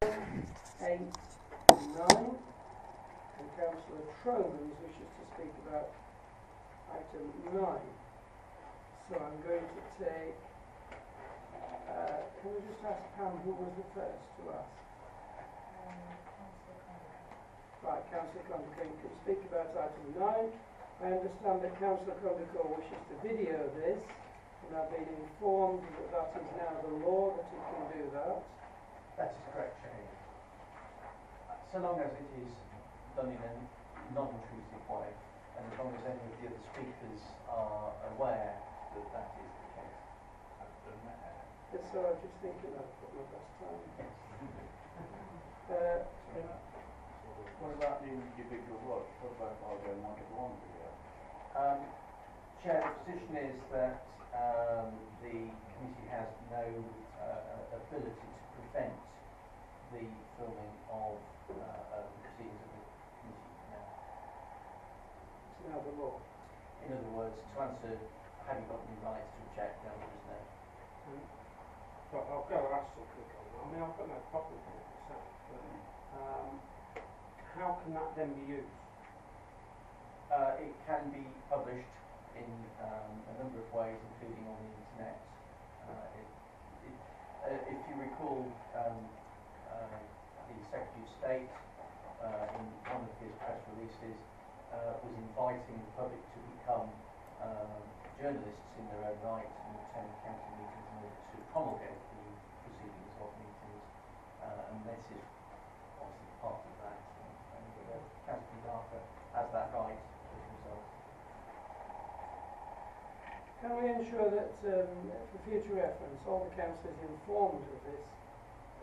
8 and 9. And Councillor Tromans wishes to speak about item 9. So I'm going to take, can we just ask Pam who was the first to ask? Right, Councillor Condacor, you can speak about item 9. I understand that Councillor Condacor wishes to video this, and I've been informed that that is now the law, that he can do that. That is correct, Chair. So long as it is done in a non-intrusive way, and as long as any of the other speakers are aware that that is the case. Yes, so I was just thinking I'd put my best time. What about the individual vote? What about I don't want it one video? Chair, the position is that the committee has no ability to prevent the filming of the proceedings of the committee now. It's now the law. In other words, to answer, have you got any rights to object? The answer is no. But I'll go ask some click on that. I mean, I've got no problem with it myself, but how can that then be used? It can be published in a number of ways, including on the internet. If you recall, the Secretary of State, in one of his press releases, was inviting the public to become journalists in their own right and attend council meetings in order to promulgate the proceedings of meetings, and this is obviously part of that. And Councillor Condacor has that right as a result. Can we ensure that, for future reference, all the councillors informed of this,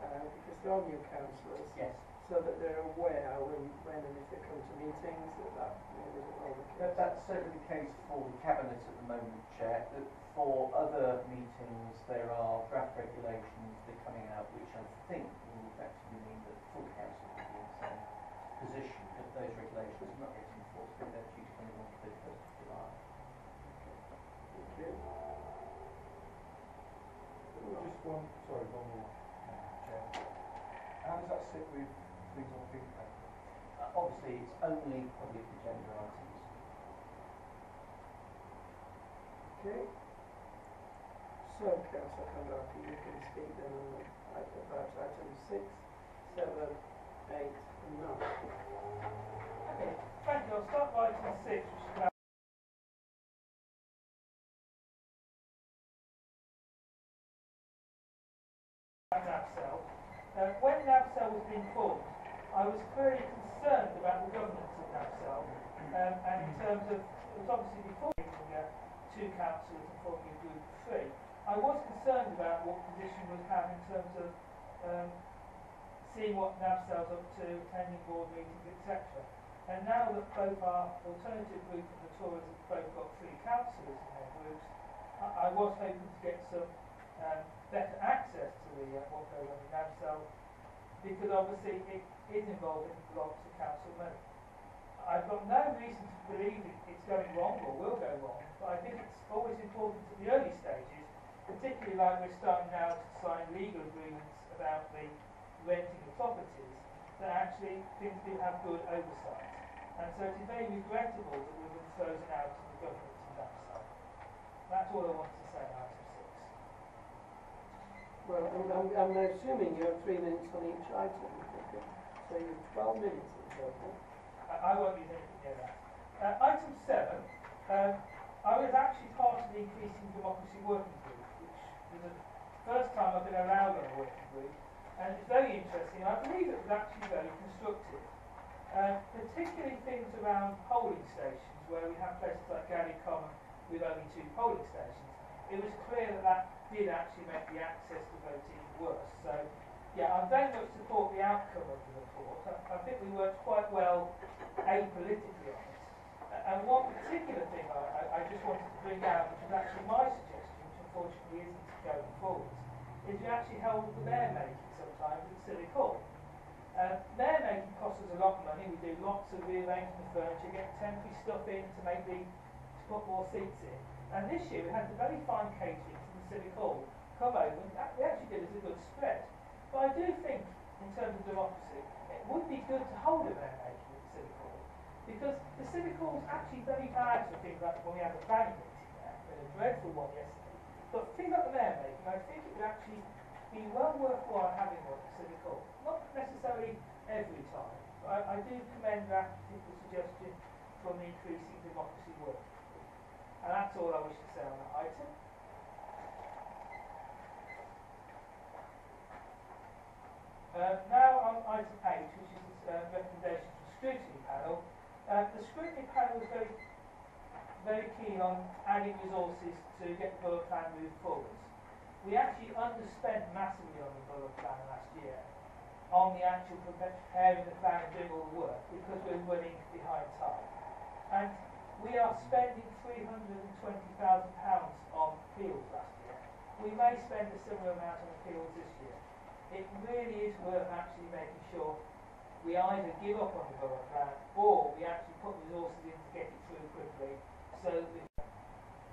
because they're all new councillors, Yes. so that they're aware when and if they come to meetings, that isn't all the case? That's certainly the case for the Cabinet at the moment, Chair. For other meetings, there are draft regulations that are coming out, which I think will effectively mean that the full council will be in the same position, but those regulations are not yet enforced, but they're due to come in on the 31st of July. Thank you. Just one more, Chair. How does that sit with things on pink paper? Obviously, it's only public agenda items. Okay. So, Councillor Condacor, you can speak then on about items 6, 7, 8 and 9. Okay, thank you. I'll start by item 6, which is about NABCEL. When NABCEL was being formed, I was very concerned about the governance of NABCEL, and in terms of, it was obviously before we could get 2 councillors and forming a group of 3. I was concerned about what position would have in terms of seeing what NABCEL's up to, attending board meetings, etc. And now that both our alternative group and the Tories have both got 3 councillors in their groups, I was hoping to get some better access to the what goes on in NABCEL, because obviously it is involving lots of council money. I've got no reason to believe it's going wrong or will go wrong, but I think it's always important at the early stages, particularly like we're starting now to sign legal agreements about the renting of properties, that actually things do have good oversight. And so it is very regrettable that we've been frozen out of the government in NABCEL. That's all I want to say on item 6. Well, I'm assuming you have 3 minutes on each item, so you have 12 minutes in total. I won't use anything near that. Item 7, I was actually part of the Increasing Democracy Working Group, which was the first time I've been allowed on a working group, and it's very interesting. I believe it was actually very constructive, particularly things around polling stations, where we have places like Galley Common with only 2 polling stations. It was clear that that did actually make the access to voting worse. So, yeah, I very much support the outcome of the report. I think we worked quite well apolitically on it. And one particular thing I just wanted to bring out, which was actually my suggestion, which unfortunately isn't going forward, is we actually held the mayor making sometimes at Civic Hall. Mayor making costs us a lot of money. We do lots of rearranging the furniture, get temporary stuff in to put more seats in. And this year we had the very fine catering from the Civic Hall come over, and we actually did us a good spread. But I do think in terms of democracy, it would be good to hold a mayor making at the Civic Hall, because the Civic Hall is actually very bad for things like when we had a planning meeting there, we had a dreadful one yesterday, but things like the mayor making, I think it would actually be well worthwhile having one at the Civic Hall. Not necessarily every time, but I do commend that particular suggestion from the increasing democracy work. And that's all I wish to say on that item. Now on item 8, which is recommendation from the scrutiny panel. The scrutiny panel was very keen on adding resources to get the Borough Plan moved forwards. We actually underspent massively on the Borough Plan last year on the actual preparing the plan and doing all the work because we're running behind time. And we are spending £320,000 on appeals last year. We may spend a similar amount on appeals this year. It really is worth actually making sure we either give up on the Borough Plan or we actually put resources in to get it through quickly so that we're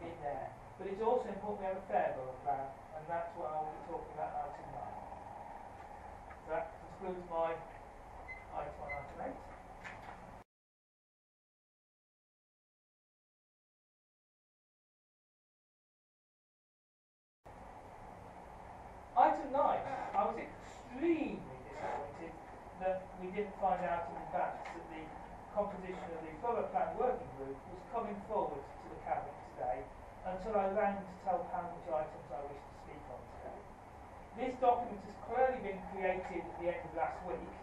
in there. But it's also important we have a fair Borough Plan, and that's what I'll be talking about now tonight. So that concludes my item on item 8. Item 9, I was extremely disappointed that we didn't find out in advance that the composition of the Borough Plan working group was coming forward to the Cabinet today until I rang to tell Pam which items I wish to speak on today. This document has clearly been created at the end of last week.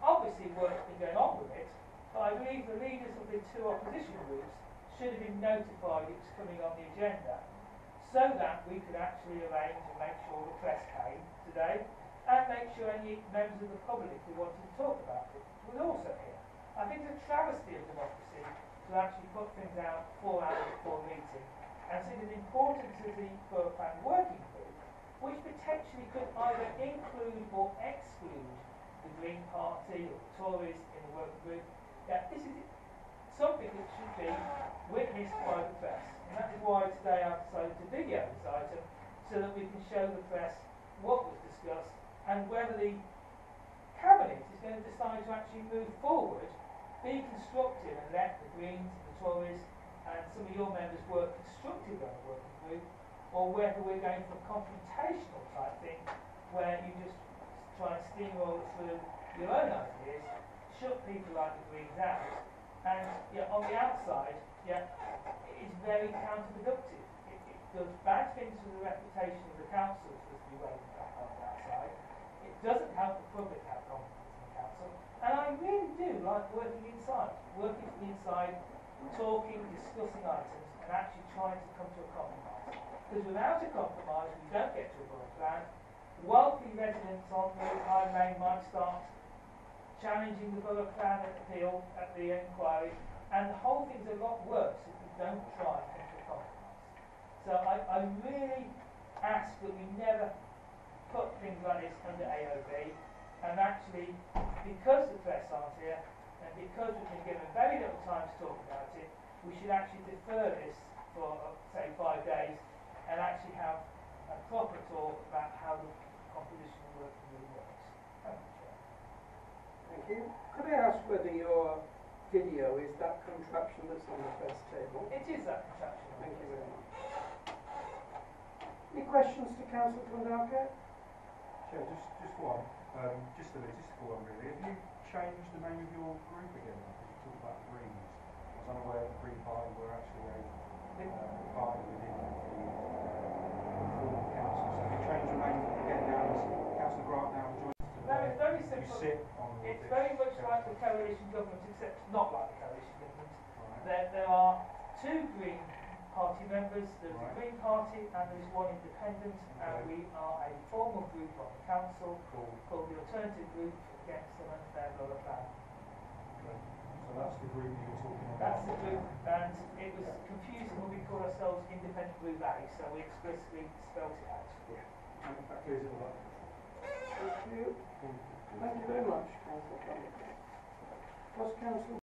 Obviously work has been going on with it, but I believe the leaders of the two opposition groups should have been notified it was coming on the agenda, so that we could actually arrange and make sure the press came today and make sure any members of the public who wanted to talk about it was also here. I think it's a travesty of democracy to actually put things out 4 hours before a meeting, and so it is important to the Borough Plan working group, which potentially could either include or exclude the Green Party or the Tories in the working group. Yeah, this is something that should be witnessed by the press. And that is why today I've decided to video this item so that we can show the press what was discussed and whether the Cabinet is going to decide to actually move forward, be constructive and let the Greens and the Tories and some of your members work constructively on the working group, or whether we're going for a confrontational type thing where you just try and steamroll through your own ideas, shut people like the Greens out, and on the outside, it's very counterproductive. It does bad things for the reputation of the council for us to be waving back on the outside. It doesn't help the public have confidence in the council. And I really do like working inside, talking, discussing items, and actually trying to come to a compromise. Because without a compromise, we don't get to a Borough Plan. Wealthy residents on the High Main might start challenging the Borough Plan appeal at the inquiry, and the whole thing's a lot worse if we don't try and come to a compromise. So I really ask that we never put things like this under AOB, and actually, because the press aren't here, and because we've been given very little time to talk about it, we should actually defer this for, say, 5 days, and actually have a proper talk about how the composition of work really works. Thank you, Chair. Thank you. Could I ask whether your video is that contraption that's on the press table? It is that contraption. Thank you very much. Any questions to Councillor Kondaka? Chair, just one. Just a logistical one really. Have you changed the name of your group again? Because you talked about the Greens. I was unaware that the Green Party were actually a party within the former council. So have you changed your name again now as Councillor Grant now joins us No, today? it's very You simple. sit on It's this very much like the council. coalition government, except not like the coalition government. Right. There are 2 Green Party members, there's the Right. Green Party and there's 1 independent, and we are a formal group on the council Cool. called the Alternative Group Against an Unfair Borough Plan. Okay. So that's the group you were talking about. That's the group, and it was confusing when we call ourselves Independent Group A, so we explicitly spelt it out. That clears it all up. Thank you. Thank you very much, Councillor Kondaka. Was Councillor